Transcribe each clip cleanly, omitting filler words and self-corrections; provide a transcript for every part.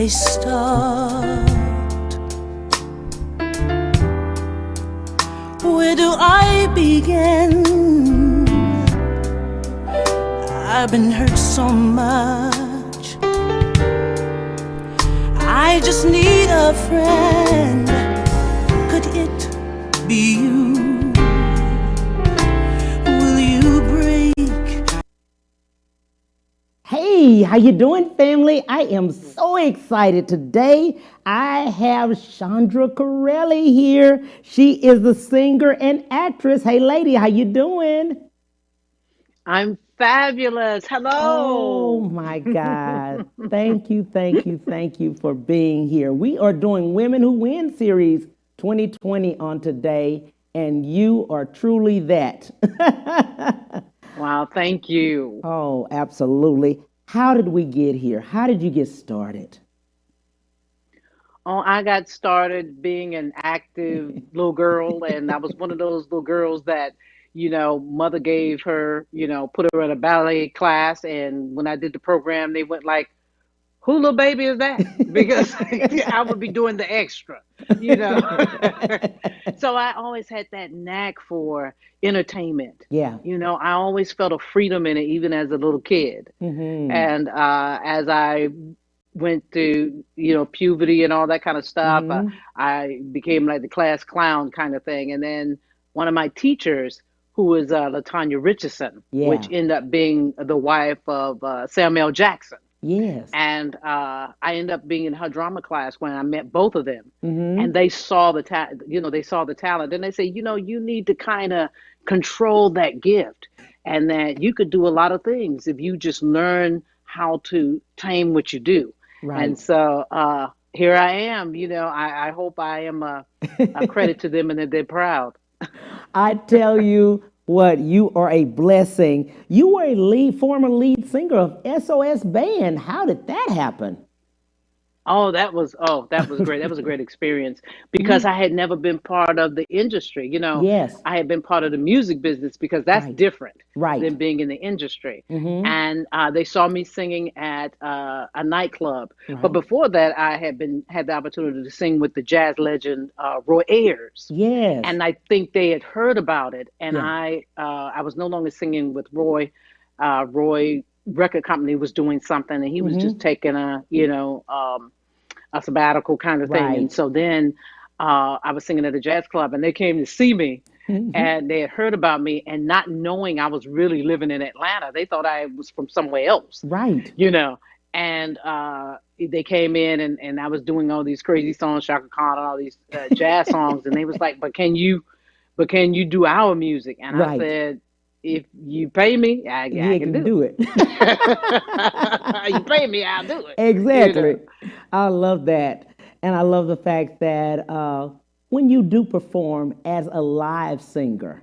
I start? Where do I begin? I've been hurt so much. I just need a friend. Could it be you? Will you break? Hey, how you doing, family? I am so excited today. I have Chandra Currellery here. She is the singer and actress. Hey, lady, how you doing? I'm fabulous. Oh Hello. my God. Thank you, thank you, thank you for being here. We are doing Women Who Win Series 2020 on today, and you are truly that. Wow, thank you. Oh, absolutely. How did we get here? How did you get started? Oh, I got started being an active little girl, and I was one of those little girls that, mother gave her, put her in a ballet class, and when I did the program, they went like, "Who little baby is that?" Because I would be doing the extra, you know. So I always had that knack for entertainment. Yeah. I always felt a freedom in it, even as a little kid. Mm-hmm. And as I went through, puberty and all that kind of stuff, Mm-hmm. I became like the class clown kind of thing. And then one of my teachers, who was Latanya Richardson, which Yeah. ended up being the wife of Samuel Jackson. Yes. And I ended up being in her drama class when I met both of them. And Mm-hmm. they saw the they saw the talent. And they say, you need to kind of control that gift, and that you could do a lot of things if you just learn how to tame what you do. And Right. so here I am. I hope I am a credit to them and that they're proud. I tell you what, you are a blessing. You were a former lead singer of SOS Band. How did that happen? Oh, that was great. That was a great experience because I had never been part of the industry. Yes. I had been part of the music business because that's Right. different Right. than being in the industry. Mm-hmm. And they saw me singing at a nightclub. But Right. before that, I had the opportunity to sing with the jazz legend Roy Ayers. Yes. And I think they had heard about it. And Yeah. I was no longer singing with Roy. Roy record company was doing something, and he was just Mm-hmm. taking a sabbatical kind of thing. And Right. so then I was singing at a jazz club, and they came to see me, Mm-hmm. and they had heard about me, and not knowing I was really living in Atlanta, they thought I was from somewhere else, Right. you know. And they came in, and I was doing all these crazy songs, Shaka Khan, and all these jazz songs, and they was like, but can you do our music? And I Right. said, if you pay me, I Yeah, can can do do it. it. You pay me, I'll do it. You know. Exactly. I love that. And I love the fact that when you do perform as a live singer,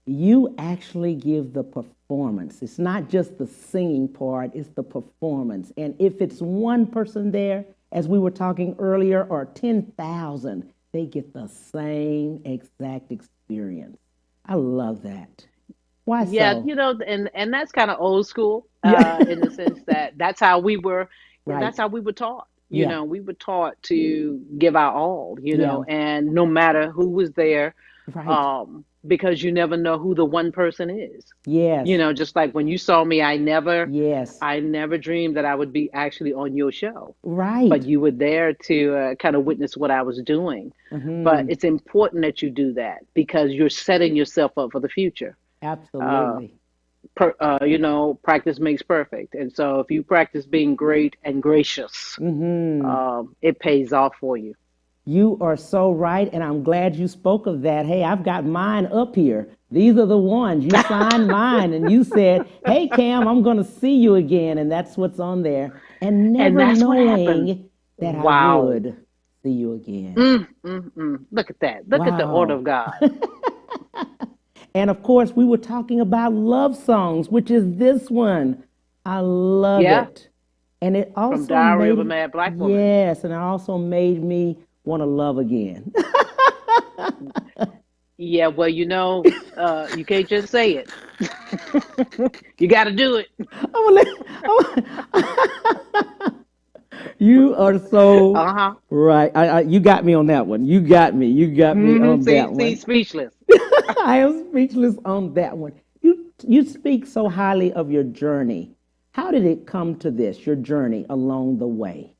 you actually give the performance. It's not just the singing part, it's the performance. And if it's one person there, as we were talking earlier, or 10,000, they get the same exact experience. I love that. Why Yeah, so? and that's kind of old school Yeah. in the sense that that's Right. how we were taught. Yeah. We were taught to give our all, Yeah. and no matter who was there, Right. because you never know who the one person is. Yes. Just like when you saw me, Yes. I never dreamed that I would be actually on your show, but Right. you were there to kind of witness what I was doing. But Hmm. it's important that you do that because you're setting yourself up for the future. Uh, Absolutely. practice makes perfect. And so if you practice being great and gracious, Hmm. it pays off for you. You are so right, and I'm glad you spoke of that. Hey, I've got mine up here. These are the ones. You signed mine, and you said, "Hey, Cam, I'm going to see you again," and that's what's on there. And And never that's what happened. knowing that I Wow. would see you again. Look at that. Look at the order of Wow. God. And of course, we were talking about love songs, which is this one. I love Yeah. it. And it From also Diary of a made, Mad Black Woman. yes, and it also made me want to love again. Yeah, well, you can't just say it. You got to do it. I'm gonna let- You are so Uh-huh. right. You got me on that one. You got me. You got me on that See, one. speechless. I am speechless on that one. You speak so highly of your journey. How did it come to this, your journey along the way?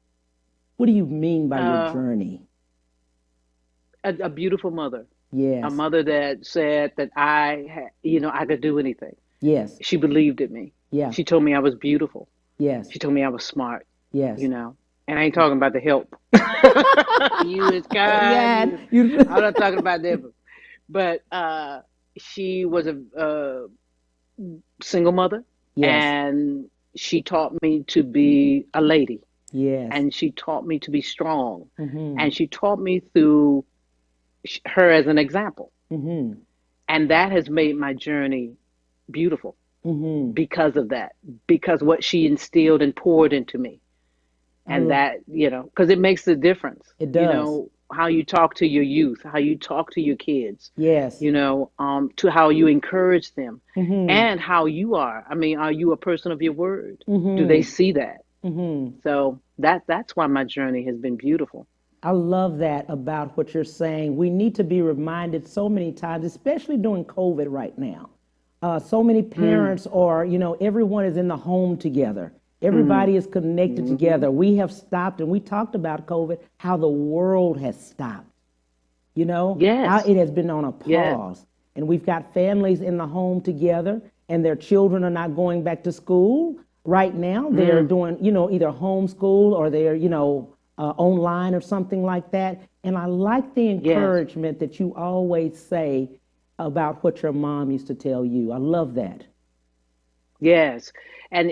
What do you mean by your Uh, journey? a beautiful mother, a Yes, mother that said that I could do anything. yes, She believed in me. yeah, She told me I was beautiful. yes, She told me I was smart, yes. you know. And I ain't talking about the help. You is kind. Yeah, You, you. I'm not talking about them. But she was a single mother, Yes, and she taught me to be a lady, yes. and she taught me to be strong, Mm-hmm. and she taught me through her as an example. Mm-hmm. And that has made my journey beautiful Mm-hmm. because of that, because what she instilled and poured into me. I And love that, because it makes a difference, it. Does. how you talk to your youth, how you talk to your kids, Yes. to how you encourage them, Mm-hmm. and how you are. I mean, are you a person of your word? Do they Mm-hmm. see that? Mm-hmm. So that's why my journey has been beautiful. I love that about what you're saying. We need to be reminded so many times, especially during COVID right now. So many Mm, parents are, everyone is in the home together. mm, Everybody is connected hmm. together. We have stopped, and we talked about COVID, how the world has stopped, how Yes, it has been on a yes. pause. And we've got families in the home together, and their children are not going back to school right now. They're Mm, doing, either homeschool or they're, online or something like that. And I like the yes. encouragement that you always say about what your mom used to tell you. I love that. Yes, and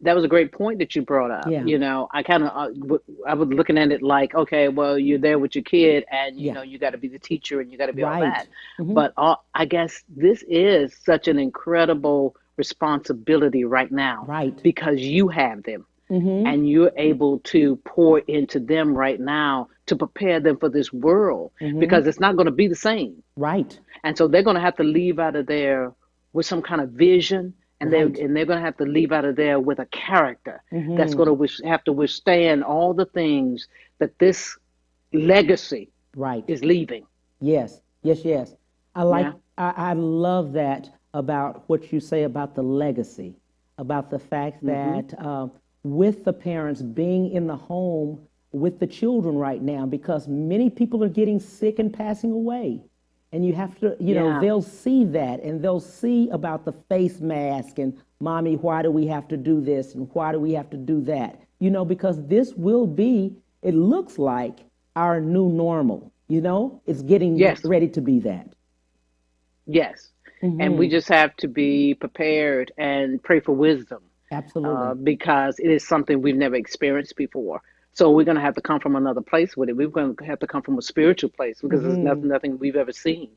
that was a great point that you brought up. Yeah, I was looking at it like, okay, well, you're there with your kid, and yeah, you got to be the teacher, and you got to be all right. that. Mm-hmm. But I guess this is such an incredible responsibility right now Right. because you have them, Mm-hmm. and you're able to pour into them right now to prepare them for this world Mm-hmm. because it's not going to be the same. Right. And so they're going to have to leave out of there with some kind of vision, Right. and they're going to have to leave out of there with a character that's going Mm-hmm. to have to withstand all the things that this legacy Right. is leaving. Yes, yes, yes. Yeah. I love that about what you say about the legacy, about the fact Hmm. that with the parents being in the home with the children right now, because many people are getting sick and passing away. And you have to, Yeah. they'll see that and they'll see about the face mask and mommy, why do we have to do this and why do we have to do that? Because this will be, it looks like our new normal. It's getting Yes. ready to be that. Yes. And we Hmm. just have to be prepared and pray for wisdom, Absolutely. because it is something we've never experienced before. So we're going to have to come from another place with it. We're going to have to come from a spiritual place because it's Hmm. nothing we've ever seen.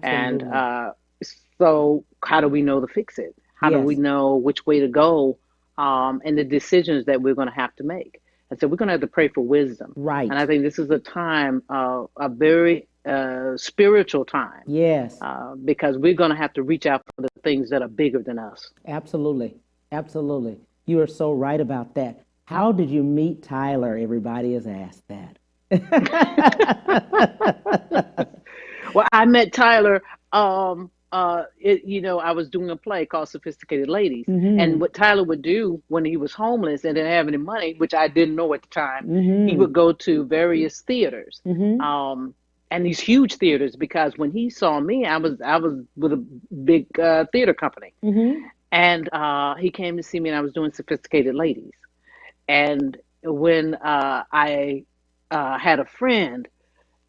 And Absolutely. so, how do we know to fix it? How do we Yes. know which way to go, and the decisions that we're going to have to make? And so, we're going to have to pray for wisdom. And I Right. think this is a time, a very spiritual time, Yes. because we're going to have to reach out for the things that are bigger than us. Absolutely. Absolutely. You are so right about that. How did you meet Tyler? Everybody has asked that. Well, I met Tyler. I was doing a play called Sophisticated Ladies, and Mm-hmm. what Tyler would do when he was homeless and didn't have any money, which I didn't know at the time, he Mm-hmm. would go to various theaters, Mm-hmm. and these huge theaters. Because when he saw me, I was with a big theater company, Mm-hmm. and he came to see me, and I was doing Sophisticated Ladies. And when I had a friend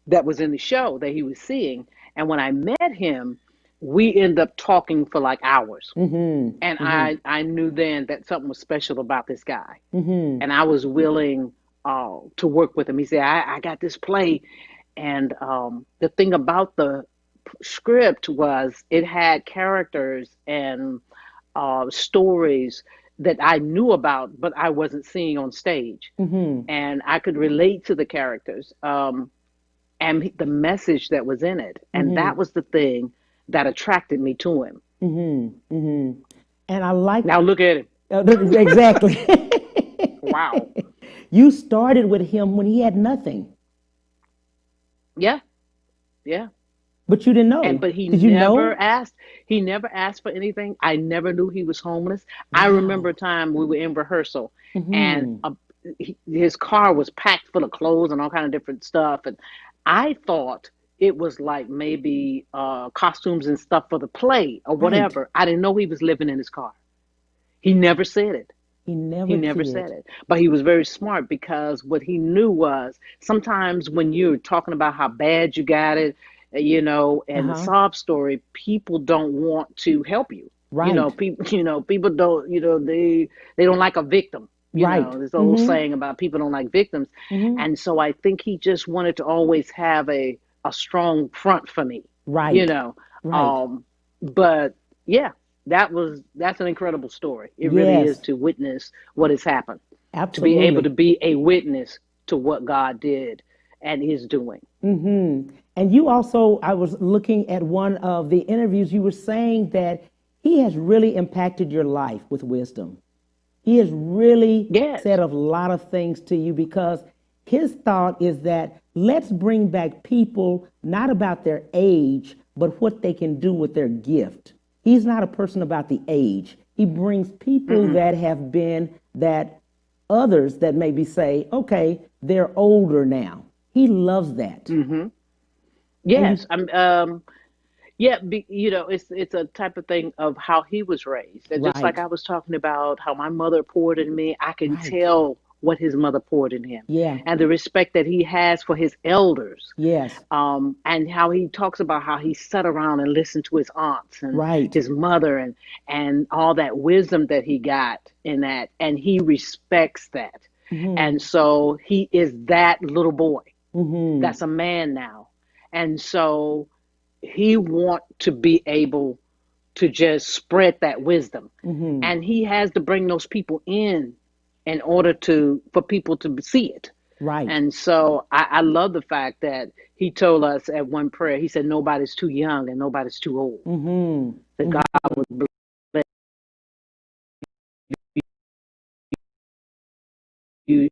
that was in the show that he was seeing. And when I met him, we ended up talking for like hours. Mm-hmm. And Mm-hmm. I knew then that something was special about this guy. Mm-hmm. And I was willing to work with him. He said, I got this play. And the thing about the script was it had characters and stories that I knew about, but I wasn't seeing on stage. Mm-hmm. And I could relate to the characters. And the message that was in it. And that Mm-hmm. was the thing that attracted me to him. Mm-hmm. Mm-hmm. And I like Now look at him. exactly. Wow. You started with him when he had nothing, Yeah, yeah. but you didn't And know. but he Did you never know? asked. He never asked for anything. I never knew he was homeless. I remember a Wow. time we were in rehearsal, and Mm-hmm. his car was packed full of clothes and all kind of different stuff, and I thought it was like maybe costumes and stuff for the play or Right. whatever. I didn't know he was living in his car. He never said it. He He never never said did. it. But he was very smart because what he knew was sometimes when you're talking about how bad you got it, and the Uh-huh. sob story, people don't want to help you. Right. People, people don't, they don't like a victim. Right. There's an old Mm-hmm. saying about people don't like victims. Mm-hmm. And so I think he just wanted to always have a strong front for me, you Right. know. Right. Um, but yeah, that's an incredible story. It really is, Yes. to witness what has happened, to be able to Absolutely. be a witness to what God did and is doing. Mm-hmm. And you also, I was looking at one of the interviews, you were saying that he has really impacted your life with wisdom. He has really said Yes. a lot of things to you because his thought is that let's bring back people not about their age, but what they can do with their gift. He's not a person about the age. He brings people Mm-mm. that have been that others that maybe say, okay, they're older now. He loves that. Mm-hmm. And Yes. you, Yeah, it's a type of thing of how he was raised. And just like right, I was talking about how my mother poured in me, I can right. tell what his mother poured in him, Yeah, and the respect that he has for his elders. yes, And how he talks about how he sat around and listened to his aunts and right. his mother, and all that wisdom that he got in that, and he respects that. Mm-hmm, And so he is that little boy mm-hmm, that's a man now. And so he want to be able to just spread that wisdom, mm-hmm. and he has to bring those people in order to for people to see it. Right. And so I love the fact that he told us at one prayer, he said nobody's too young and nobody's too old, Mm-hmm. that God Mm-hmm. would bless you.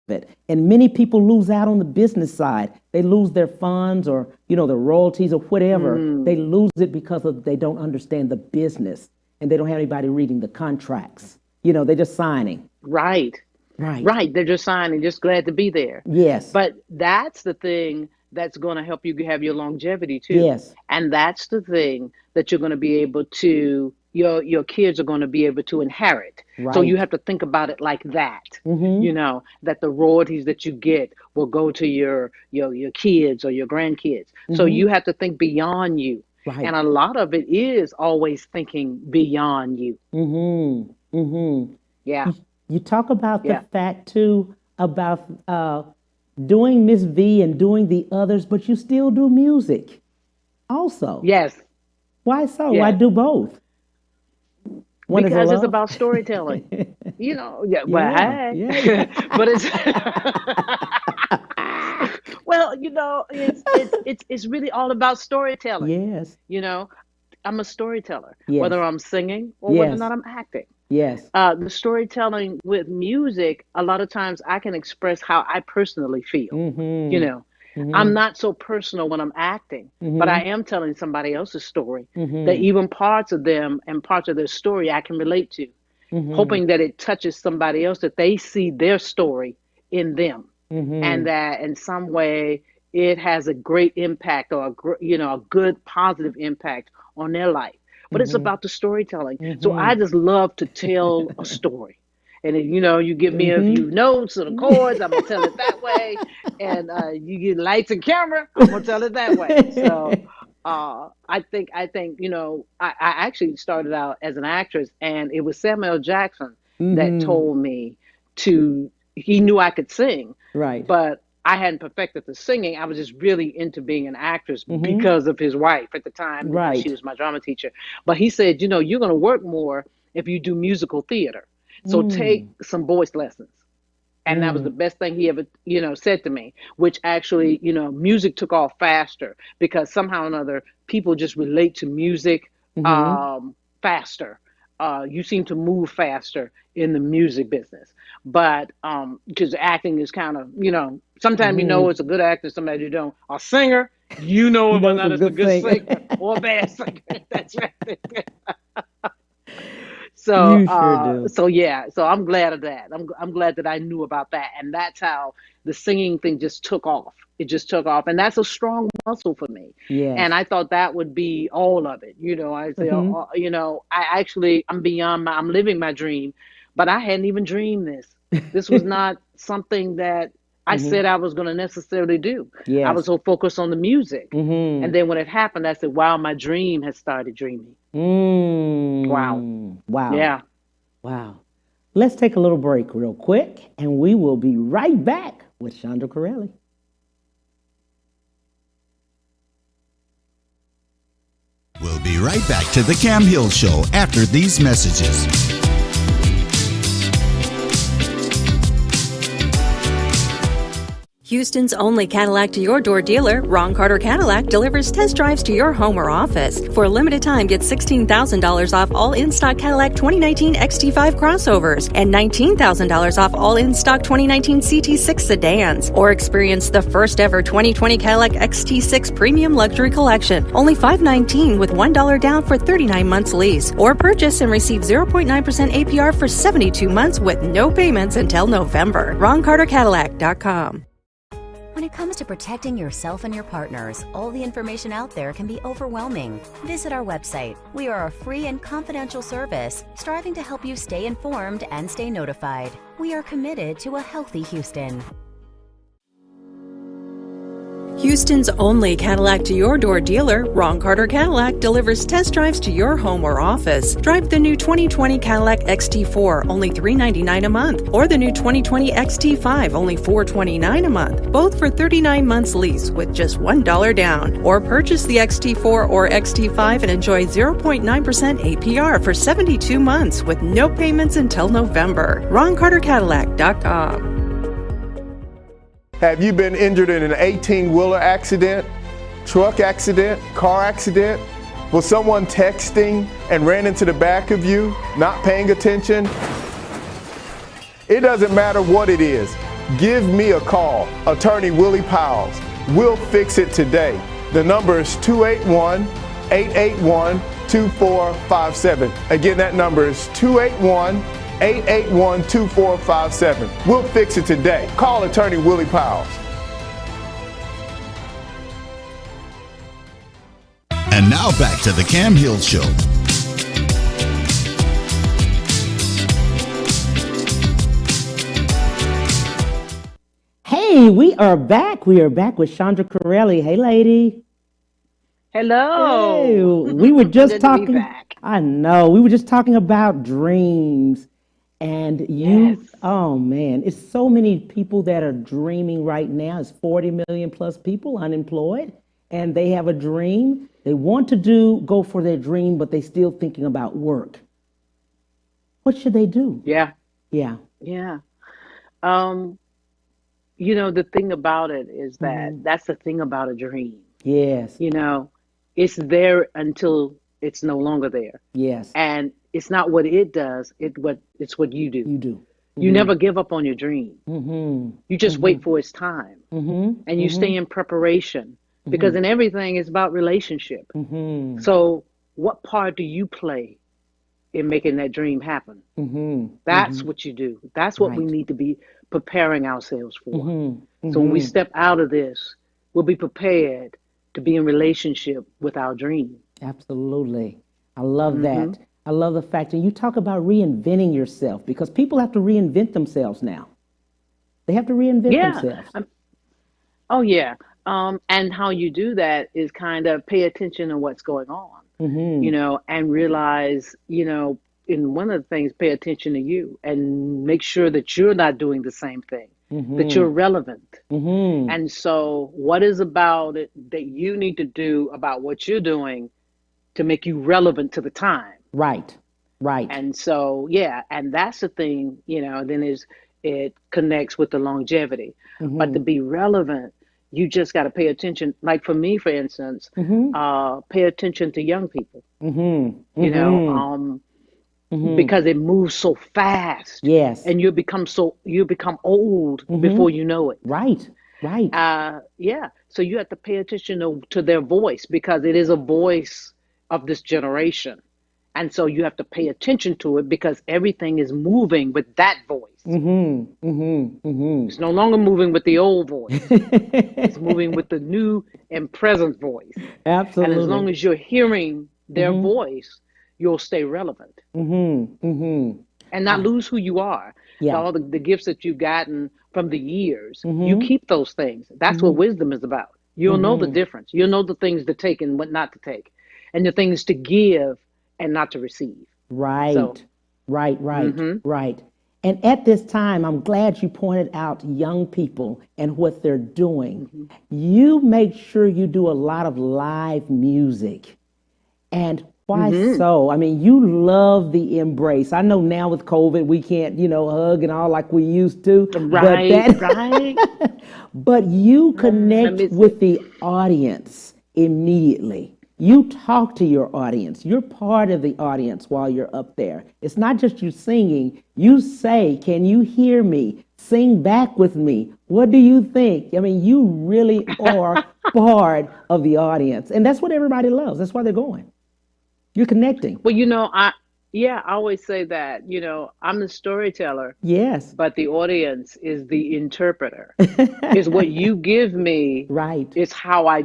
it. And many people lose out on the business side. They lose their funds or, their royalties or whatever. They lose it because they don't understand the business and they don't have anybody reading the contracts. They're just signing. Right. They're just signing, just glad to be there. Yes. But that's the thing that's going to help you have your longevity too. Yes. And that's the thing that you're going to be able to, your kids are going to be able to inherit. Right. So you have to think about it like that, that the royalties that you get will go to your kids or your grandkids. So you have to think beyond you. Right. And a lot of it is always thinking beyond you. Yeah. You talk about the fact too about doing Miss V and doing the others, but you still do music also. Yes. Why so? Yes. Why do both? Because it's about storytelling. But it's well, it's really all about storytelling. Yes. I'm a storyteller, yes. whether I'm singing or whether or not I'm acting. Yes. The storytelling with music, a lot of times I can express how I personally feel. I'm not so personal when I'm acting, but I am telling somebody else's story that even parts of them and parts of their story I can relate to, hoping that it touches somebody else, that they see their story in them, and that in some way it has a great impact or a good positive impact on their life. But it's about the storytelling. So I just love to tell a story. And if, you give me a few notes or the chords, I'm going to tell it that way. And you get lights and camera, I'm going to tell it that way. So I think, I actually started out as an actress, and it was Samuel Jackson that told me he knew I could sing. Right. But I hadn't perfected the singing. I was just really into being an actress because of his wife at the time. Right. She was my drama teacher. But he said, you're going to work more if you do musical theater. So take some voice lessons. And that was the best thing he ever, said to me, which actually, music took off faster because somehow or another, people just relate to music faster. You seem to move faster in the music business. But because acting is kind of, sometimes it's a good actor, sometimes you don't. A singer, whether or not it's a good singer or a bad singer. That's right. So, you sure do. So I'm glad of that. I'm glad that I knew about that, and that's how the singing thing just took off. It just took off, and that's a strong muscle for me. Yes. And I thought that would be all of it. I say, I'm living my dream, but I hadn't even dreamed this. This was not something that I said I was going to necessarily do. Yes. I was so focused on the music, and then when it happened, I said, "Wow, my dream has started dreaming." Wow. Yeah. Wow. Let's take a little break real quick, and we will be right back with Chandra Currellery. We'll be right back to the Cam Hill Show after these messages. Houston's only Cadillac to your door dealer, Ron Carter Cadillac, delivers test drives to your home or office. For a limited time, get $16,000 off all in-stock Cadillac 2019 XT5 crossovers and $19,000 off all in-stock 2019 CT6 sedans. Or experience the first ever 2020 Cadillac XT6 Premium Luxury Collection. Only $519 with $1 down for 39 months lease. Or purchase and receive 0.9% APR for 72 months with no payments until November. RonCarterCadillac.com. When it comes to protecting yourself and your partners, all the information out there can be overwhelming. Visit our website. We are a free and confidential service, striving to help you stay informed and stay notified. We are committed to a healthy Houston. Houston's only Cadillac to your door dealer, Ron Carter Cadillac, delivers test drives to your home or office. Drive the new 2020 Cadillac XT4, only $399 a month, or the new 2020 XT5, only $429 a month, both for 39 months lease with just $1 down. Or purchase the XT4 or XT5 and enjoy 0.9% APR for 72 months with no payments until November. RonCarterCadillac.com. Have you been injured in an 18-wheeler accident, truck accident, car accident? Was someone texting and ran into the back of you, not paying attention? It doesn't matter what it is. give me a call. Attorney Willie Powles. We'll fix it today. The number is 281-881-2457. Again, that number is 281-881-2457. We'll fix it today. Call Attorney Willie Powles. And now back to the Cam Hill Show. Hey, we are back. We are back with Chandra Currellery. Hey, lady. Hello. Hey, we were just Good to be talking. back. I know. We were just talking about dreams. And you, Yes. oh man, it's so many people that are dreaming right now. It's 40 million plus people unemployed, and they have a dream. They want to go for their dream, but they still thinking about work. What should they do? Yeah. Yeah. Yeah. The thing about it is that that's the thing about a dream. Yes. It's there until it's no longer there. Yes. And it's not what it does, it's what you do. You do. You never give up on your dream. You just wait for its time. And you stay in preparation because in everything it's about relationship. So what part do you play in making that dream happen? That's what you do. That's what we need to be preparing ourselves for. So when we step out of this, we'll be prepared to be in relationship with our dream. Absolutely. I love that. I love the fact that you talk about reinventing yourself, because people have to reinvent themselves now. They have to reinvent themselves. Oh, yeah. And how you do that is kind of pay attention to what's going on, and realize, in one of the things, pay attention to you and make sure that you're not doing the same thing, that you're relevant. And so what is about it that you need to do about what you're doing to make you relevant to the time? Right. And so, and that's the thing, then it connects with the longevity. But to be relevant, you just got to pay attention. Like for me, for instance, pay attention to young people, because it moves so fast. Yes. And you become old before you know it. Right. So you have to pay attention to their voice, because it is a voice of this generation. And so you have to pay attention to it, because everything is moving with that voice. It's no longer moving with the old voice. It's moving with the new and present voice. Absolutely. And as long as you're hearing their voice, you'll stay relevant. And not lose who you are. Yeah. All the gifts that you've gotten from the years, you keep those things. That's what wisdom is about. You'll know the difference. You'll know the things to take and what not to take, and the things to give and not to receive. Right. So, Right. And at this time, I'm glad you pointed out young people and what they're doing. You make sure you do a lot of live music. And why so? I mean, you love the embrace. I know now with COVID, we can't, hug and all like we used to. Right. But you connect with the audience immediately. You talk to your audience. You're part of the audience while you're up there. It's not just you singing. You say, "Can you hear me? Sing back with me. What do you think?" I mean, you really are part of the audience. And that's what everybody loves. That's why they're going. You're connecting. Well, I always say that, I'm the storyteller. Yes. But the audience is the interpreter. Is what you give me. Right. Is how I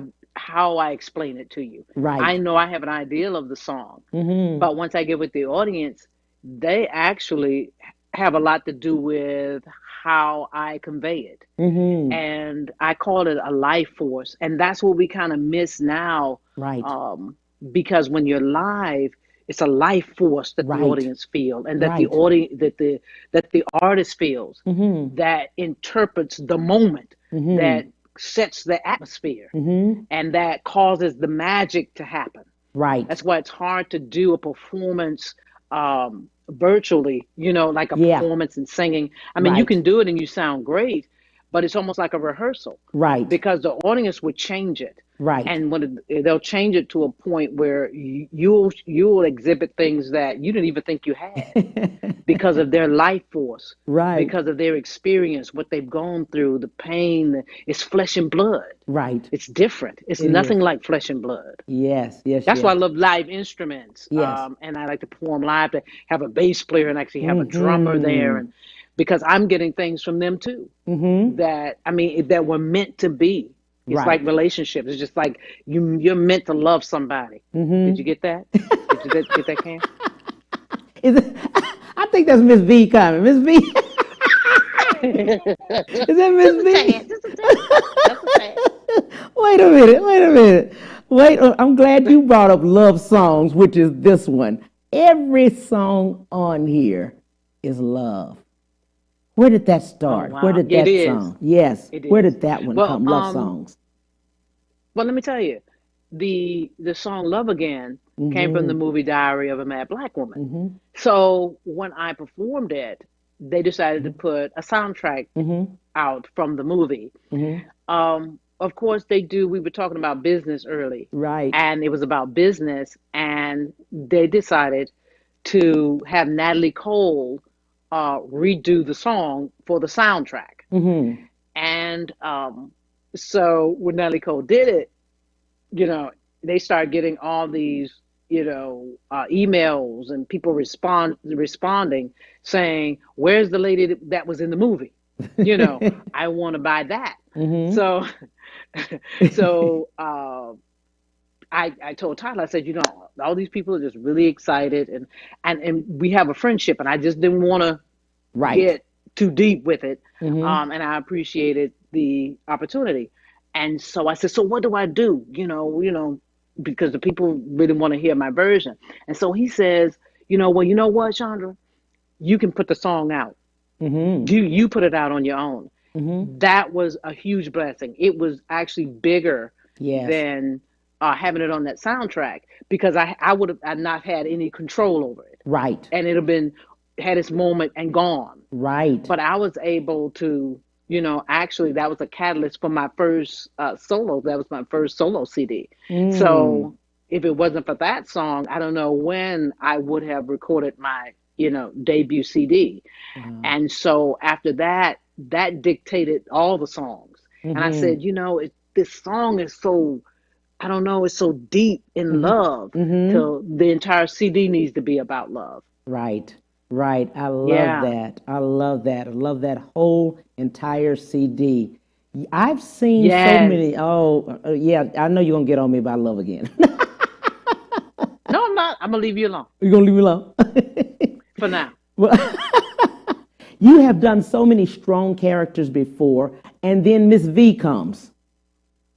explain it to you. Right. I know I have an ideal of the song, but once I get with the audience, they actually have a lot to do with how I convey it. And I call it a life force. And that's what we kind of miss now. Right. Because when you're live, it's a life force that the audience feel, and that the audience, that the artist feels, that interprets the moment, that sets the atmosphere, and that causes the magic to happen. Right. That's why it's hard to do a performance virtually, like a performance and singing. I mean, you can do it and you sound great, but it's almost like a rehearsal. Right. Because the audience would change it. Right. And they'll change it to a point where you'll exhibit things that you didn't even think you had because of their life force, Right. because of their experience, what they've gone through, the pain. It's flesh and blood. Right. It's different. It's It is. nothing like flesh and blood. Yes, yes, That's why I yes. love live instruments. Yes. And I like to perform live, to have a bass player and actually have a drummer there. Mm-hmm. And because I'm getting things from them too, Mm-hmm. that were meant to be. It's like Right. relationships. It's just like you're meant to love somebody. Did you get that? Did you get that, Cam? Is it, I think that's Miss V coming. Miss V. Is that Miss V? Just a tad. Just a tad. Wait a minute. Wait a minute. Wait. I'm glad you brought up love songs, which is this one. Every song on here is love. Where did that start? Oh, wow. Where did It that is. song? Yes. It Where is. did that one Well, come? Love songs. Well, let me tell you, the song "Love Again" came from the movie Diary of a Mad Black Woman. So when I performed it, they decided to put a soundtrack out from the movie. Of course, they do. We were talking about business early, Right. and it was about business, and they decided to have Natalie Cole redo the song for the soundtrack. And so when Natalie Cole did it, they started getting all these, emails and people responding saying, "Where's the lady that was in the movie? I want to buy that." So, so I told Tyler, I said, all these people are just really excited, and we have a friendship, and I just didn't want to Right. get too deep with it. And I appreciated the opportunity. And so I said, so what do I do? Because the people really want to hear my version. And so he says, well, you know what, Chandra? You can put the song out. You put it out on your own. That was a huge blessing. It was actually bigger Yes. than having it on that soundtrack, because I would have not had any control over it. Right. And it would have had its moment and gone. Right. But I was able to, actually, that was a catalyst for my first solo. That was my first solo CD. So if it wasn't for that song, I don't know when I would have recorded my, debut CD. And so after that, that dictated all the songs. And I said, this song is so, I don't know, it's so deep in love. So the entire CD needs to be about love. Right. Right. I love Yeah. that. I love that. I love that whole entire CD. I've seen so Yes. many. Yeah, I know you're going to get on me about Love Again. No, I'm not. I'm going to leave you alone You're going to leave me alone? for now. Well, you have done so many strong characters before, and then Miss V comes.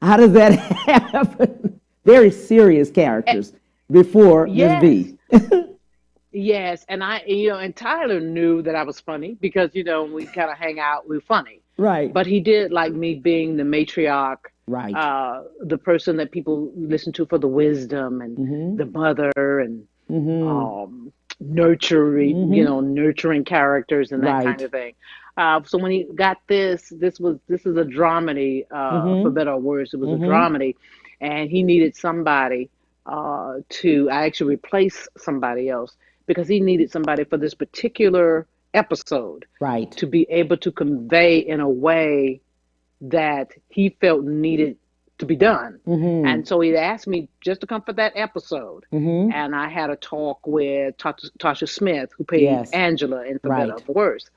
How does that happen? Very serious characters before Miss V. Yes, and and Tyler knew that I was funny because, when we kind of hang out, we're funny. Right. But he did like me being the matriarch, Right. The person that people listen to for the wisdom, and the mother, and nurturing characters and that Right. kind of thing. So when he got this is a dramedy, for better or worse. It was a dramedy, and he needed somebody to actually replace somebody else, because he needed somebody for this particular episode Right. to be able to convey in a way that he felt needed to be done. And so he asked me just to come for that episode. And I had a talk with Tasha Smith, who played Yes. Angela in For Better or Right. For Worse.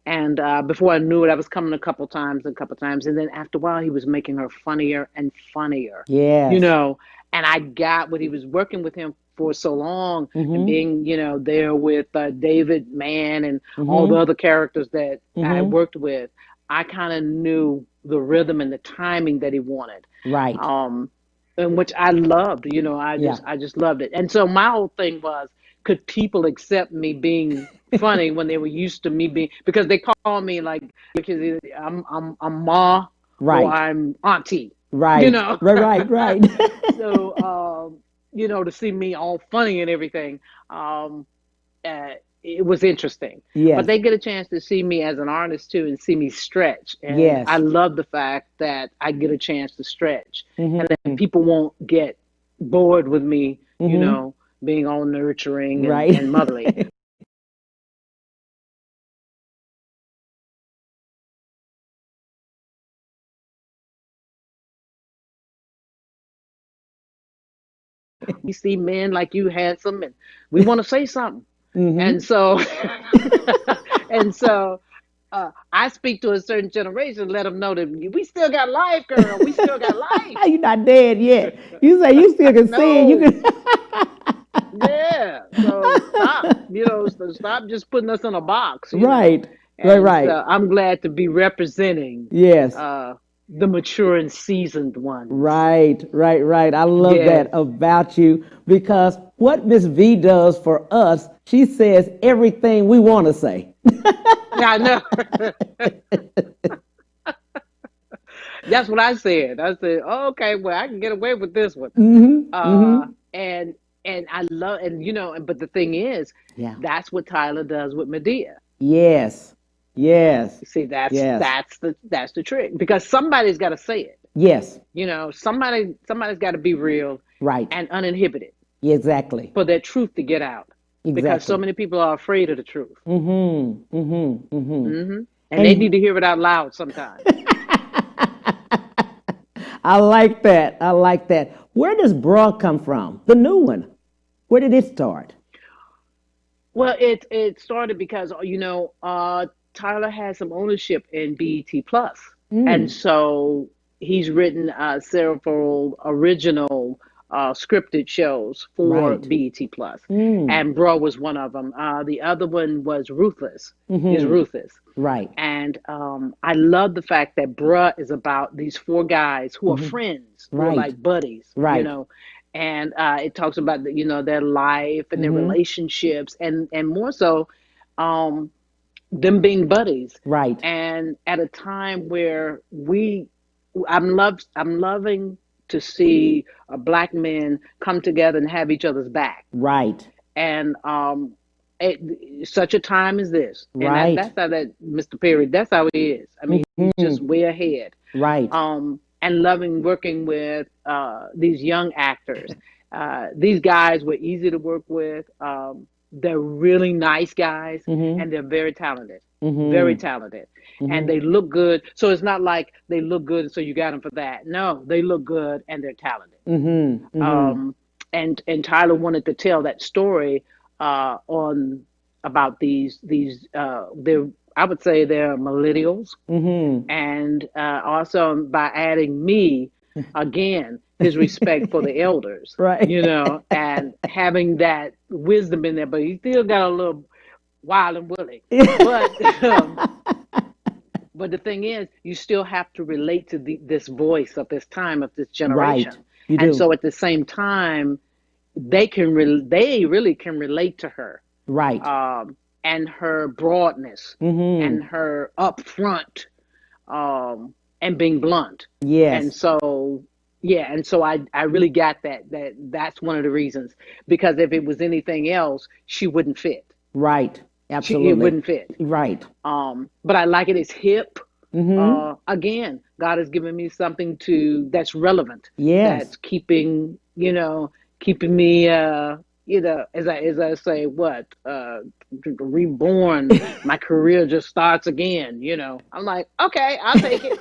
And before I knew it, I was coming a couple times. And then after a while, he was making her funnier and funnier. Yes. And I got what he was working with him for so long, and being, there with David Mann and all the other characters that I worked with. I kind of knew the rhythm and the timing that he wanted. Right. And which I loved, I just loved it. And so my whole thing was, could people accept me being funny when they were used to me being, because they call me because I'm Ma, Right. or I'm Auntie. Right. Right. So, to see me all funny and everything, it was interesting. But Yes. they get a chance to see me as an artist too and see me stretch. And I Yes. love the fact that I get a chance to stretch and that Mm-hmm. people won't get bored with me, Mm-hmm. being all nurturing Right. and motherly. We see men like you handsome and we want to say something. And Mm-hmm. so, and so, I speak to a certain generation, let them know that we still got life, girl. We still got life. You're not dead yet. You say you still can see it. You No, can. yeah. So stop, so stop just putting us in a box. Right. Right. And Right. so I'm glad to be representing Yes. the mature and seasoned ones. Right, right, right. I love Yes, that about you because what Miss V does for us, she says everything we want to say. I know. That's what I said. I said, oh, okay, well, I can get away with this one. Mm-hmm. Uh, Mm-hmm. and I love, and but the thing is, Yeah. that's what Tyler does with Medea. Yes. Yes. See, that's Yes. that's the trick because somebody's got to say it. Yes. Somebody's got to be real Right. and uninhibited Exactly. for that truth to get out because so Exactly. many people are afraid of the truth. Mm-hmm. Mm-hmm. Mm-hmm. And they need And to hear it out loud sometimes. I like that. I like that. Where does Bra come from? The new one. Where did it start? Well, it started because Tyler has some ownership in BET Plus, and Mm. so he's written several original scripted shows for Right. BET Plus, Mm. and Bro was one of them. The other one was Ruthless. Is Mm-hmm. Ruthless, Right. and I love the fact that Bruh is about these four guys who are Mm-hmm. friends, who are Right. like buddies, Right. and it talks about their life and their Mm-hmm. relationships, and more so, um, them being buddies, Right. and at a time where I'm loving to see black men come together and have each other's back, Right. and such a time as this, and Right. that's how that Mr. Perry, that's how he is. I mean, he's just Mm-hmm. way ahead. Right. And loving working with these young actors. These guys were easy to work with. They're really nice guys, Mm-hmm. and they're very talented, very Mm-hmm. talented, and Mm-hmm. they look good. So it's not like they look good, so you got them for that. No, they look good and they're talented. Mm-hmm. Mm-hmm. Um, and Tyler wanted to tell that story on about these they're, I would say they're millennials, Mm-hmm. and also by adding me again, his respect for the elders, Right. and having that wisdom in there, but he still got a little wild and woolly. But but the thing is, you still have to relate to this voice of this time of this Right. generation, You and do. so at the same time, they really can relate to her, Right. and her broadness Mm-hmm. and her upfront, and being blunt. And Yes. so, yeah, and so I really got that's one of the reasons because if it was anything else, she wouldn't fit. Right. It Absolutely. wouldn't fit. Right. But I like it. It's hip. Mm-hmm. Again, God has given me something that's relevant, Yes. that's keeping me, as I say, reborn. My career just starts again. I'm like, okay, I'll take it.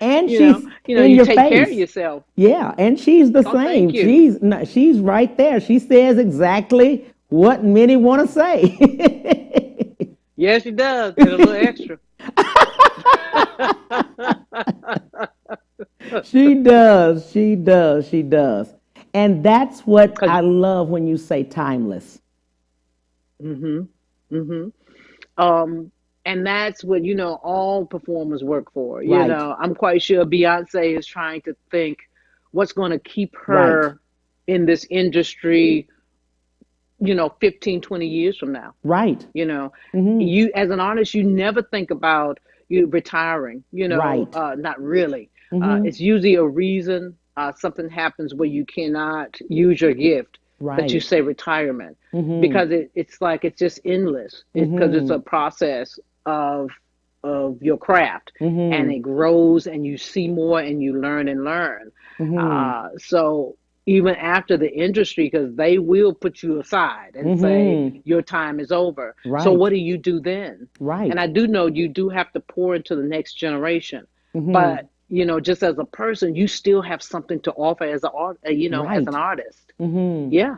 And she's in You your take care of face. yourself. Yeah, and she's the Oh, thank same. you. She's right there. She says exactly what many want to say. Yes, she does, and a little extra. She does. She does. She does. And that's what 'Cause- I love when you say timeless. Mhm. Mhm. Um, and that's what all performers work for. Right. I'm quite sure Beyonce is trying to think what's going to keep Right. her in this industry, 15, 20 years from now. Right. Hmm. You as an artist, you never think about you retiring. Right. Not really. Hmm. It's usually a reason. Something happens where you cannot use your gift, that you Right. say retirement, because it's like it's just endless. It's because it's a process of your craft, and it grows, and you see more, and you learn and learn. So even after the industry, because they will put you aside and say your time is over. So what Right. do you do then? And Right. I do know you do have to pour into the next generation, but just as a person, you still have something to offer as as an Right. artist. Yeah.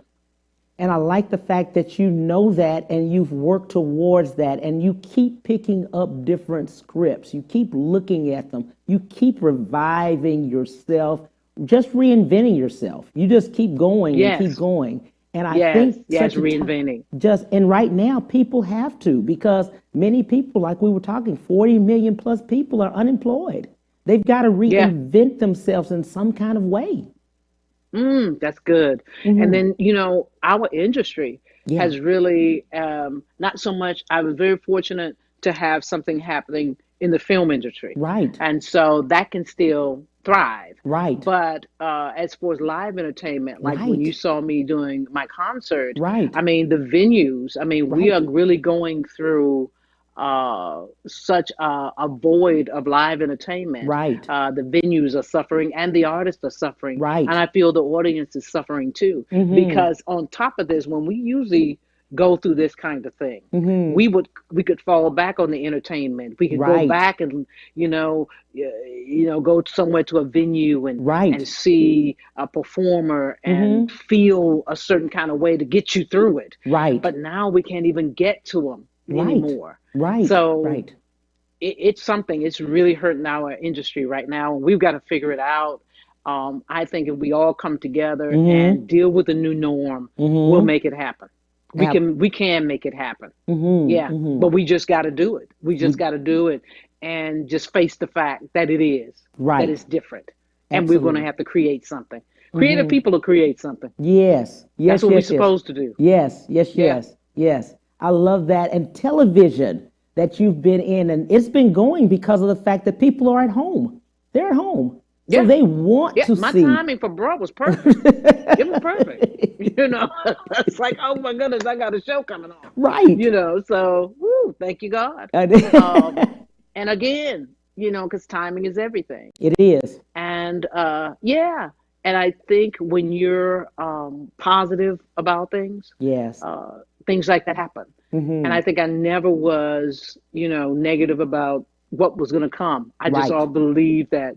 And I like the fact that you know that and you've worked towards that and you keep picking up different scripts. You keep looking at them. You keep reviving yourself, just reinventing yourself. You just keep going and keep Yes. going. And I Yes. think Yes. such a time, Reinventing. and right now people have to, because many people, like we were talking, 40 million plus people are unemployed. They've got to Yeah. reinvent themselves in some kind of way. That's good. And then, our industry Yeah. has really, not so much, I was very fortunate to have something happening in the film industry. Right. And so that can still thrive. Right. But as far as live entertainment, like when you Right. saw me doing my concert, Right. I mean, the venues, I mean, we are Right. really going through such a void of live entertainment. Right. The venues are suffering and the artists are suffering. And Right. I feel the audience is suffering too. Because on top of this, when we usually go through this kind of thing, we could fall back on the entertainment. We could go Right. back and go somewhere to a venue and Right. see a performer and feel a certain kind of way to get you through it. Right. But now we can't even get to them Right. anymore. Right. So Right. it's something. It's really hurting our industry right now, and we've got to figure it out. I think if we all come together and deal with the new norm, we'll make it happen. Ab- We can make it happen. Yeah, but we just got to do it. We just got to do it and just face the fact that that Right. it's different, and we're going to Absolutely. have to create something. Creative people will create something. Yes. That's Yes. what we're Yes. Yes. supposed to do. Yes. Yes. Yeah. Yes. Yes. I love that. And television that you've been in, and it's been going because of the fact that people are at home. They're at home. So Yeah. they want Yeah, to my see. timing for Bro was perfect. It was perfect. It's like, oh my goodness, I got a show coming on. Right. So, woo, thank you, God. Um, It and again, because timing is everything. is. And yeah, and I think when you're positive about Yes. things like that happen. And I think I never was, negative about what was going to come. I just all Right. believed that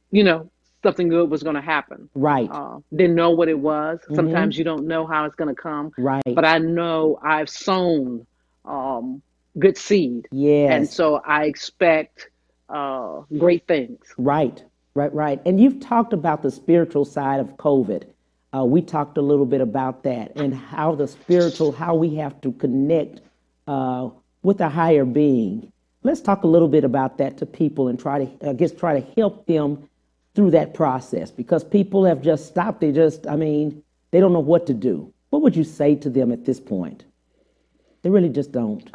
you know, something good was going to happen. Right. Didn't know what it was. Sometimes you don't know how it's going to come, but Right. I know I've sown um, good seed, and Yes. so I expect great things. Right, right, right. And you've talked about the spiritual side of COVID. We talked a little bit about that and how how we have to connect with a higher being. Let's talk a little bit about that to people and try to help them through that process, because people have just stopped. They don't know what to do. What would you say to them at this point? They really just don't.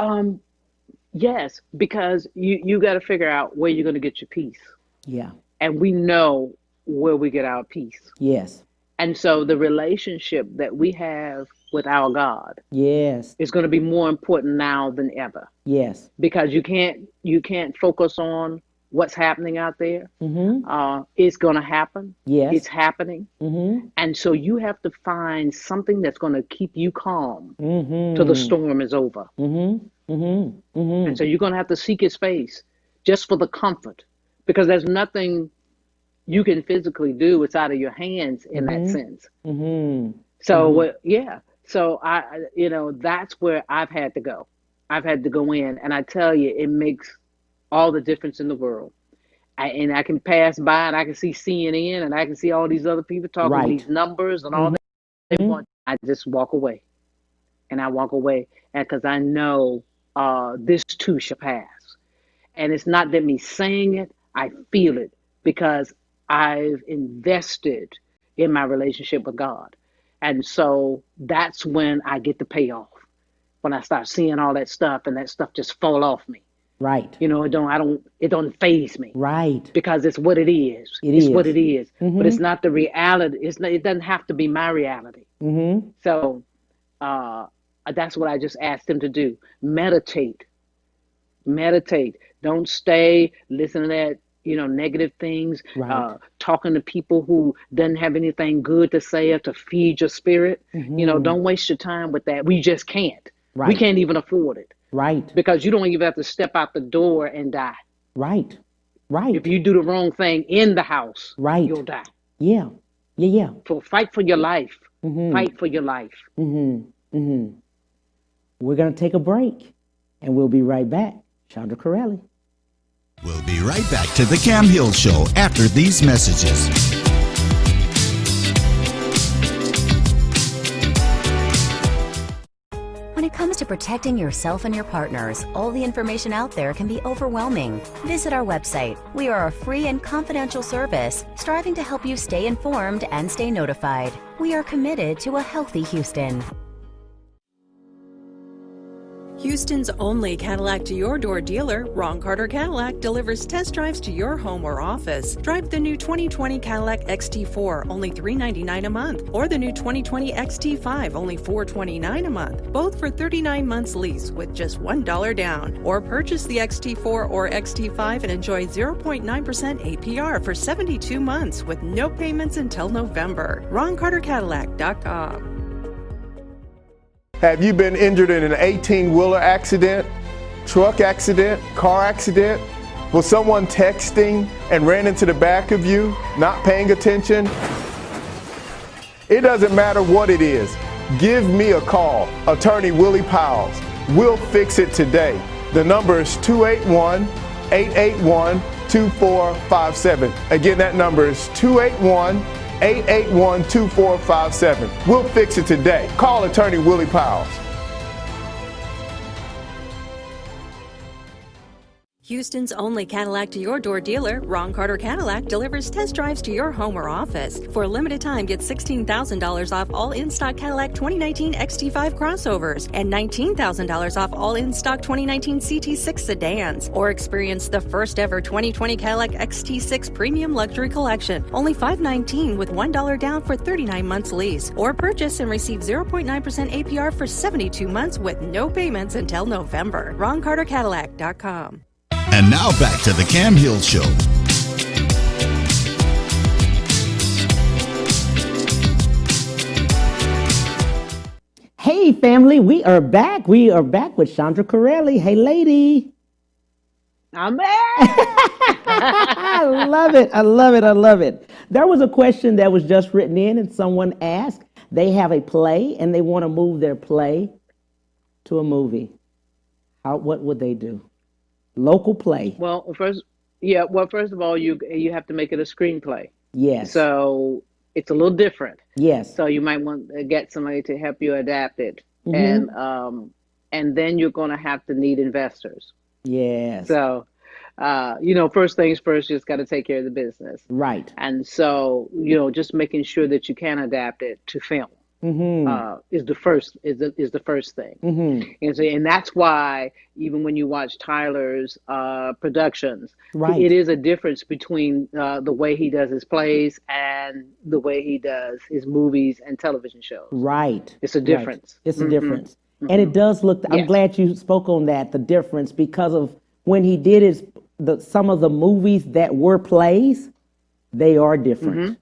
Yes, because you got to figure out where you're going to get your peace, Yeah. and we know where we get our peace. Yes. And so the relationship that we have with our God Yes. is going to be more important now than ever, Yes. because you can't focus on what's happening out there. It's going to happen. Yes. It's happening. And so you have to find something that's going to keep you calm till the storm is over. And so you're going to have to seek his face just for the comfort, because there's nothing you can physically do. It's out of your hands in that sense. So yeah, so that's where I've had to go. I've had to go in, and I tell you, it makes all the difference in the world. And I can pass by and I can see CNN and I can see all these other people talking Right. these numbers and all that they want. I just walk away, and I walk away, and because I know this too shall pass. And it's not that me saying it, I feel it, because I've invested in my relationship with God. And so that's when I get the payoff. When I start seeing all that stuff and that stuff just fall off me. Right. You know, it don't faze me Right. because it's what it is. It It's what is. it is. But it's not the reality. It doesn't have to be my reality. So that's what I just asked him to do. Meditate. Meditate. Don't stay listening to that, negative things, Right. talking to people who doesn't have anything good to say or to feed your spirit. Don't waste your time with that. We just can't. We Right. can't even afford it Right. because you don't even have to step out the door and die. Right. Right. If you do the wrong thing in the house, Right. you'll die. Yeah. Yeah. Yeah. So fight for your life. Fight for your life. We're going to take a break, and we'll be right back. Chandra Currellley. We'll be right back to the Cam Hill Show after these messages. When it comes to protecting yourself and your partners, all the information out there can be overwhelming. Visit our website. We are a free and confidential service striving to help you stay informed and stay notified. We are committed to a healthy Houston. Houston's only Cadillac to your door dealer, Ron Carter Cadillac, delivers test drives to your home or office. Drive the new 2020 Cadillac XT4, only $399 a month, or the new 2020 XT5, only $429 a month, both for 39 months lease with just $1 down. Or purchase the XT4 or XT5 and enjoy 0.9% APR for 72 months with no payments until November. RonCarterCadillac.com. Have you been injured in an 18-wheeler accident, truck accident, car accident? Was someone texting and ran into the back of you, not paying attention? It doesn't matter what it is. Give me a call, Attorney Willie Powles. We'll fix it today. The number is 281-881-2457. Again, that number is 281-881-2457. We'll fix it today. Call Attorney Willie Powles. Houston's only Cadillac to your door dealer, Ron Carter Cadillac, delivers test drives to your home or office. For a limited time, get $16,000 off all in-stock Cadillac 2019 XT5 crossovers and $19,000 off all in-stock 2019 CT6 sedans. Or experience the first ever 2020 Cadillac XT6 Premium Luxury Collection, only $519 with $1 down for 39 months lease. Or purchase and receive 0.9% APR for 72 months with no payments until November. RonCarterCadillac.com. And now back to the Cam Hill Show. Hey, family, we are back. We are back with Chandra Currellley. Hey, lady. I'm back. I love it. I love it. I love it. There was a question that was just written in, and someone asked, they have a play and they want to move their play to a movie. What would they do? Local play. Well, first of all, you have to make it a screenplay. Yes. So it's a little different. Yes. So you might want to get somebody to help you adapt it, and then you're going to have to need investors. Yes. So, first things first, you just got to take care of the business. Right. And so, just making sure that you can adapt it to film. Is the first thing, and that's why even when you watch Tyler's productions, right, it is a difference between the way he does his plays and the way he does his movies and television shows. Right, it's a difference. Right. It's a difference, and it does look. I'm glad you spoke on that. The difference because of when he did some of the movies that were plays, they are different.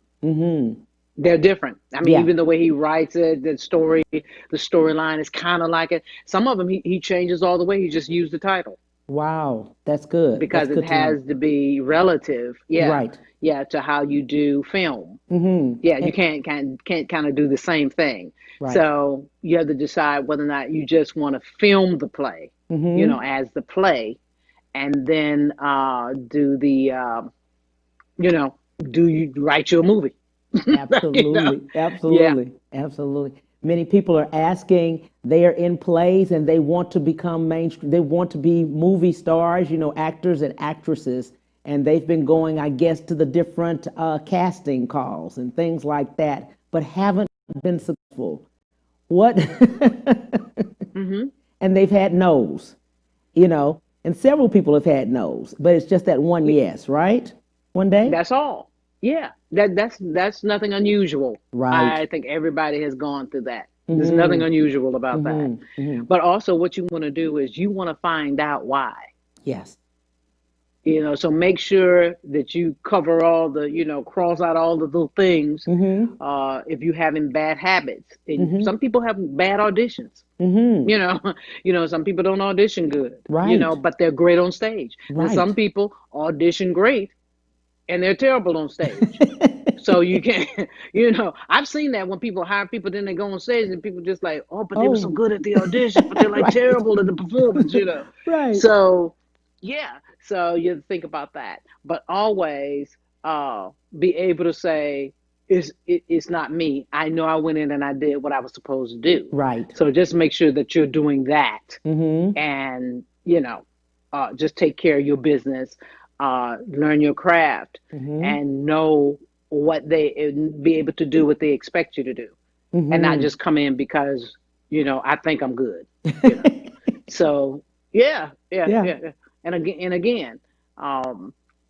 They're different. I mean, even the way he writes it, the storyline is kind of like it. Some of them he changes all the way. He just used the title. Wow, that's good. Because that's it has to be relative. Yeah. Right. Yeah, to how you do film. Yeah, you can't kind of do the same thing. Right. So you have to decide whether or not you just want to film the play, as the play, and then do you write your movie. Absolutely, absolutely, absolutely. Many people are asking, they are in plays and they want to become mainstream, they want to be movie stars, actors and actresses, and they've been going, I guess, to the different casting calls and things like that, but haven't been successful. What? And they've had no's, And several people have had no's, but it's just that one yes, right? One day? That's all. Yeah, that's nothing unusual. Right. I think everybody has gone through that. There's nothing unusual about that. But also, what you want to do is you want to find out why. Yes. So make sure that you cover all the, cross out all the little things. If you're having bad habits, and some people have bad auditions. You know, some people don't audition good. Right. But they're great on stage. Right. And some people audition great, and they're terrible on stage. So you can't, I've seen that when people hire people, then they go on stage and people just like, oh, but they were so good at the audition, but they're like Right. terrible at the performance, Right. So, yeah. So you think about that, but always be able to say, it's not me. I know I went in and I did what I was supposed to do. Right. So just make sure that you're doing that, and just take care of your business, learn your craft, and know what be able to do what they expect you to do, and not just come in because I think I'm good. So yeah. And again,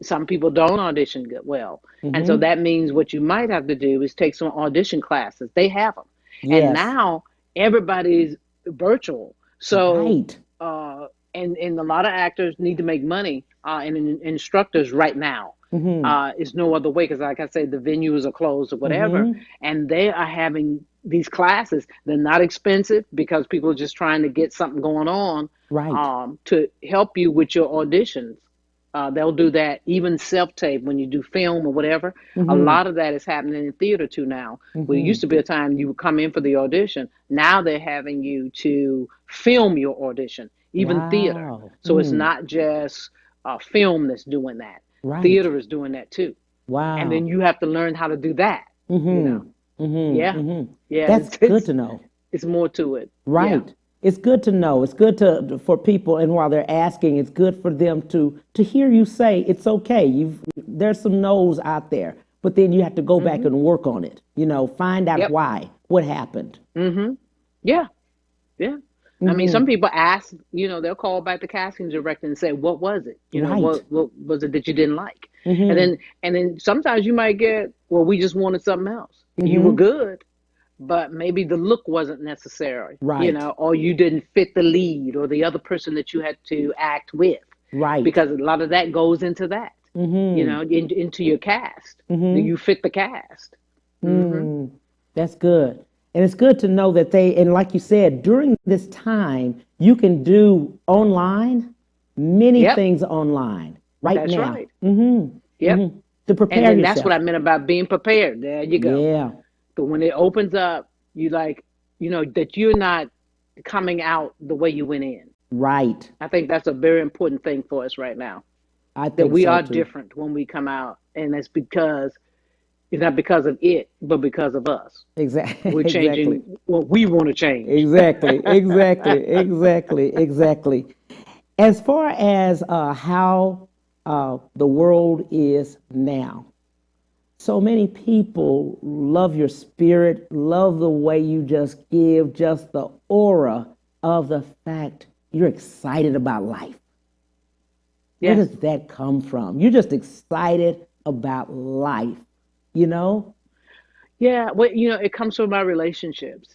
some people don't audition good well, and so that means what you might have to do is take some audition classes. They have them, and now everybody's virtual. So, Right. And a lot of actors need to make money, and instructors right now. Is no other way, because like I said, the venues are closed or whatever, and they are having these classes. They're not expensive because people are just trying to get something going on, Right. to help you with your auditions. They'll do that, even self-tape when you do film or whatever. A lot of that is happening in theater too now. Well, it used to be a time you would come in for the audition. Now they're having you to film your audition, even theater. Wow. So it's not just film that's doing that. Right. Theater is doing that too. Wow. And then you have to learn how to do that. Yeah. That's good to know. It's more to it. Right. Yeah. It's good to know. It's good for people, and while they're asking, it's good for them to hear you say it's okay. There's some no's out there, but then you have to go back and work on it. Find out why, what happened. Yeah. I mean, some people ask, they'll call back the casting director and say, what was it? Right. What was it that you didn't like? And then sometimes you might get, well, we just wanted something else. You were good, but maybe the look wasn't necessary, Right. Or you didn't fit the lead or the other person that you had to act with. Right. Because a lot of that goes into that, into your cast. Do you fit the cast? That's good. And it's good to know that and like you said, during this time, you can do online, many things online right That's now. right. To prepare And then yourself. that's what I meant about being prepared. There you go. Yeah. But when it opens up, that you're not coming out the way you went in. Right. I think that's a very important thing for us right now. I think That we so are too. different when we come out. And that's because it's not because of it, but because of us. Exactly. We're changing what we want to change. Exactly. As far as how the world is now, so many people love your spirit, love the way you just give, just the aura of the fact you're excited about life. Yes. Where does that come from? You're just excited about life, Yeah, well, it comes from our relationships,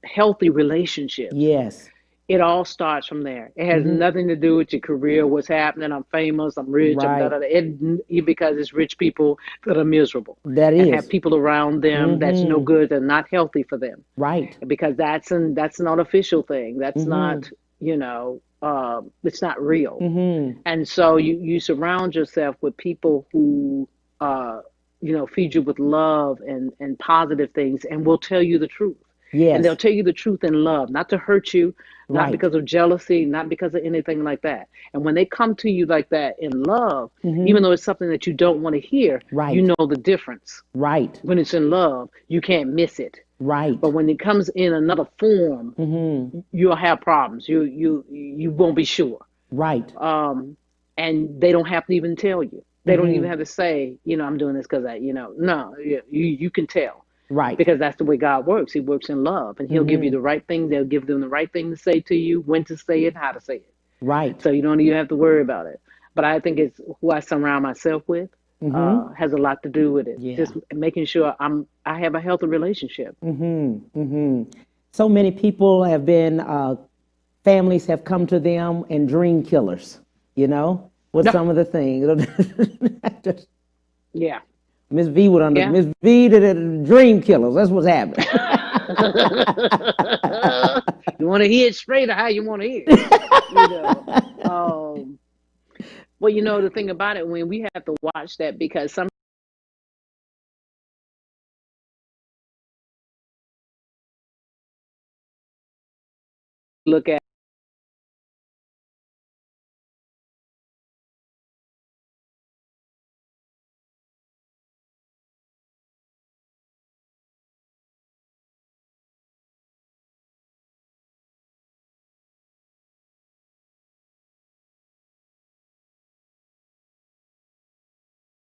healthy relationships. Yes. It all starts from there. It has nothing to do with your career, what's happening. I'm famous, I'm rich, Right. I'm because it's rich people that are miserable. That and is. have people around them that's no good, they're not healthy for them. Right. Because that's an artificial thing. That's not, it's not real. And so you surround yourself with people who feed you with love and positive things, and will tell you the truth. Yes. And they'll tell you the truth in love, not to hurt you, not Right. because of jealousy, not because of anything like that. And when they come to you like that in love, even though it's something that you don't want to hear, Right. you know the difference. Right. When it's in love, you can't miss it. Right. But when it comes in another form, you'll have problems. You won't be sure. Right. And they don't have to even tell you. They don't even have to say, I'm doing this because no, you can tell. Right. Because that's the way God works. He works in love, and he'll give you the right thing. They'll give them the right thing to say to you, when to say it, how to say it. Right. So you don't even have to worry about it. But I think it's who I surround myself with has a lot to do with it. Yeah. Just making sure I have a healthy relationship. So many people have been, families have come to them and dream killers, with some of the things. Just, Yeah. Miss V would Yeah. Miss V did it, dream killers. That's what's happening. You want to hear it straight or how you want to hear it. Well, the thing about it, when we have to watch that, because some look at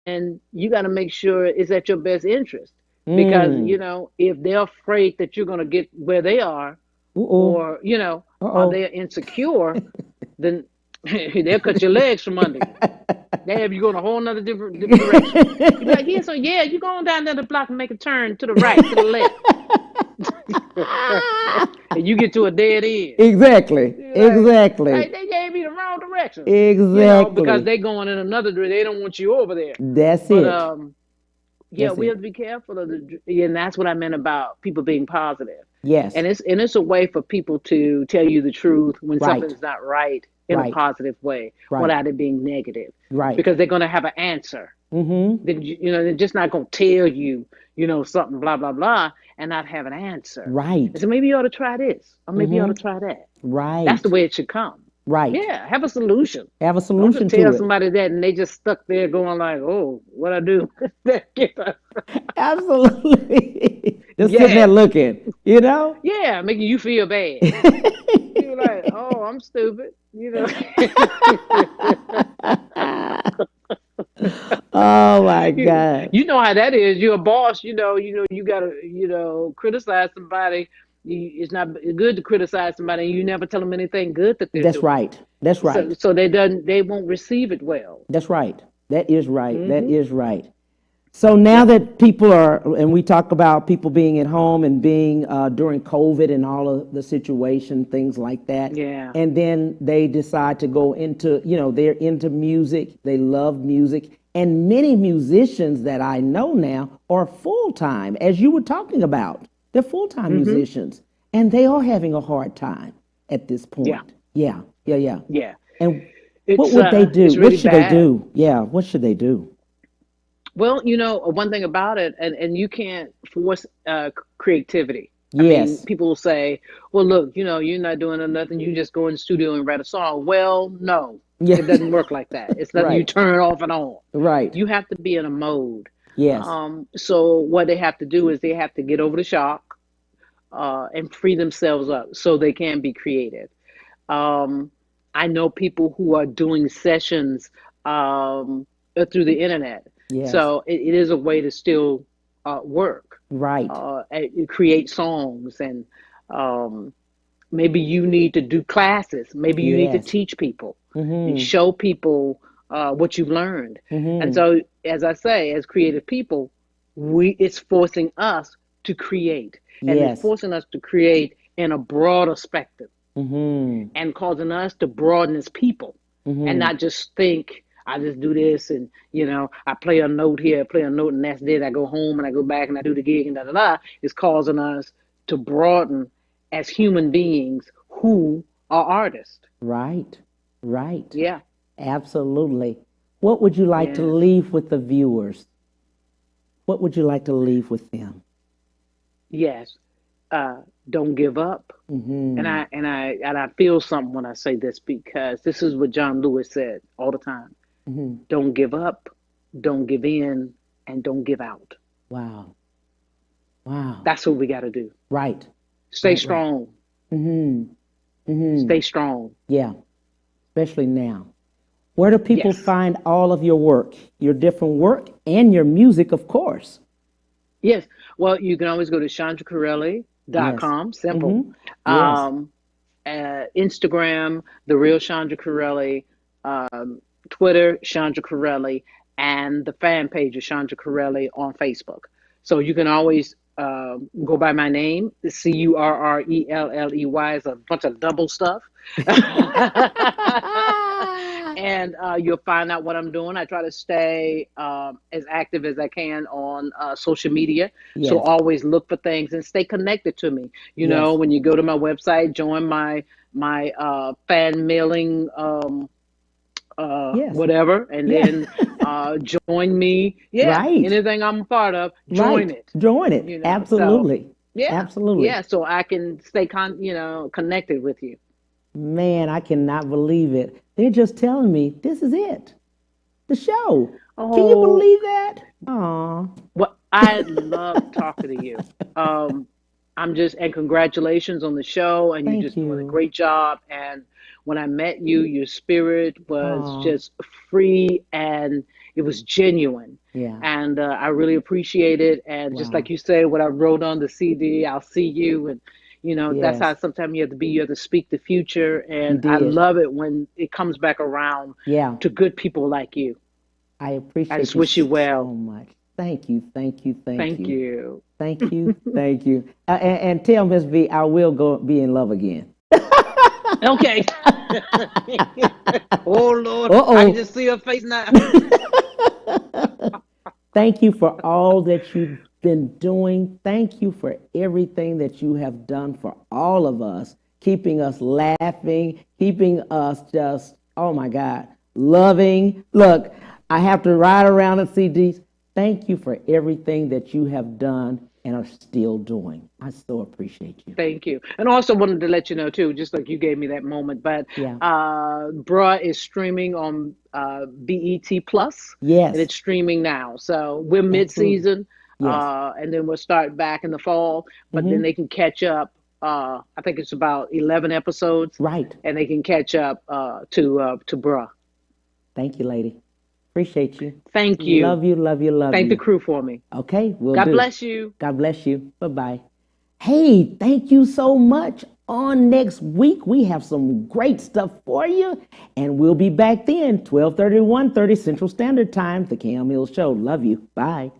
and you got to make sure it's at your best interest. Because, if they're afraid that you're going to get where they are, Uh-oh. or, or Uh-oh. they're insecure, then they'll cut your legs from under you. They have you going a whole nother different direction. You're like, yeah, so yeah, you go on down there the block and make a turn to the right, to the left. And you get to a dead end. Exactly. Exactly. Like, they gave me the wrong direction. Exactly. Because they going in another direction. They don't want you over there. That's But, it. yeah, That's we it. have to be careful of and that's what I meant about people being positive. Yes. And it's a way for people to tell you the truth when Right. something's not right in Right. a positive way, Right. without it being negative. Right. Because they're going to have an answer. Mm-hmm. They're just not going to tell you, something blah blah blah, and not have an answer. Right. And so maybe you ought to try this, or maybe you ought to try that. Right. That's the way it should come. Right. Yeah, have a solution. Have a Don't solution just tell to it. somebody that and they just stuck there going like, oh, what I do? Absolutely. Just Yeah. sitting there looking, Yeah, making you feel bad. You're like, oh, I'm stupid. Oh my God. You know how that is. You're a boss. You gotta, criticize somebody. It's not good to criticize somebody, and you never tell them anything good that they're That's doing. right. That's right. So they won't receive it well. That's right. That is right. That is right. So now that people are, and we talk about people being at home and being during COVID and all of the situation, things like that. Yeah. And then they decide to go into, they're into music. They love music. And many musicians that I know now are full-time, as you were talking about. They're full-time musicians. And they are having a hard time at this point. Yeah. Yeah. And It's, what would they do? it's really What should bad. they do? Yeah, what should they do? Well, one thing about it, and you can't force creativity. I Yes. mean, people will say, well, look, you're not doing nothing. You just go in the studio and write a song. Well, no, Yeah. it doesn't work like that. It's nothing you Right. turn off and on. Right. You have to be in a mode. Yes. So what they have to do is they have to get over the shock and free themselves up so they can be creative. I know people who are doing sessions through the internet. Yes. So it is a way to still work, Right. and create songs, and maybe you need to do classes. Maybe you need to Yes. teach people and show people what you've learned. And so, as I say, as creative people, it's forcing us to create, and Yes. it's forcing us to create in a broader spectrum, and causing us to broaden as people, and not just think, I just do this, and I play a note here, play a note, and that's it. I go home and I go back and I do the gig, and da da da. It's causing us to broaden as human beings who are artists. Right. Right. Yeah. Absolutely. What would you like to Yeah. leave with the viewers? What would you like to leave with them? Yes. Don't give up. And I feel something when I say this, because this is what John Lewis said all the time. Don't give up, don't give in, and don't give out. Wow. Wow. That's what we got to do. Right. Stay strong. Stay strong. Yeah. Especially now. Where do people Yes. find all of your work, your different work, and your music, of course? Yes. Well, you can always go to chandracurrelleY.com. Simple. Yes. Instagram, The Real Chandra Currellery, Twitter, Chandra Currellery, and the fan page of Chandra Currellery on Facebook. So you can always go by my name, Currelley. Is a bunch of double stuff. And you'll find out what I'm doing. I try to stay as active as I can on social media. Yes. So always look for things and stay connected to me. You know, when you go to my website, join my fan mailing whatever, and then join me. Yeah, right. Anything I'm a part of, join it. Join it. You know? Absolutely. So, yeah, absolutely. Yeah, so I can stay connected with you. Man, I cannot believe it. They're just telling me this is it. The show. Oh, can you believe that? Aw. Well, I love talking to you. And congratulations on the show, and you're just doing a great job. And when I met you, your spirit was just free and it was genuine. Yeah. And I really appreciate it. And just like you said, what I wrote on the CD, I'll see you. And, that's how sometimes you have to speak the future. And I love it when it comes back around to good people like you. I appreciate it. I just wish you well. So much. Thank you. Thank you. Thank you. Thank you. And tell Miss V, I will be in love again. Okay. Oh, Lord. Uh-oh. I can just see her face now. Thank you for all that you've been doing. Thank you for everything that you have done for all of us, keeping us laughing, keeping us just, oh my God, loving. Look, I have to ride around and see these. Thank you for everything that you have done and are still doing. I so appreciate you. Thank you. And also wanted to let you know, too, just like you gave me that moment, but Bruh is streaming on BET Plus. Yes. And it's streaming now. So we're mid-season, and then we'll start back in the fall, but then they can catch up. I think it's about 11 episodes. Right. And they can catch up to Bruh. Thank you, lady. Appreciate you. Thank you. Love you. Thank the crew for me. Okay. God bless you. God bless you. Bye-bye. Hey, thank you so much. On next week, we have some great stuff for you. And we'll be back then, 12:30 to 1:30 Central Standard Time, The Cam Hill Show. Love you. Bye.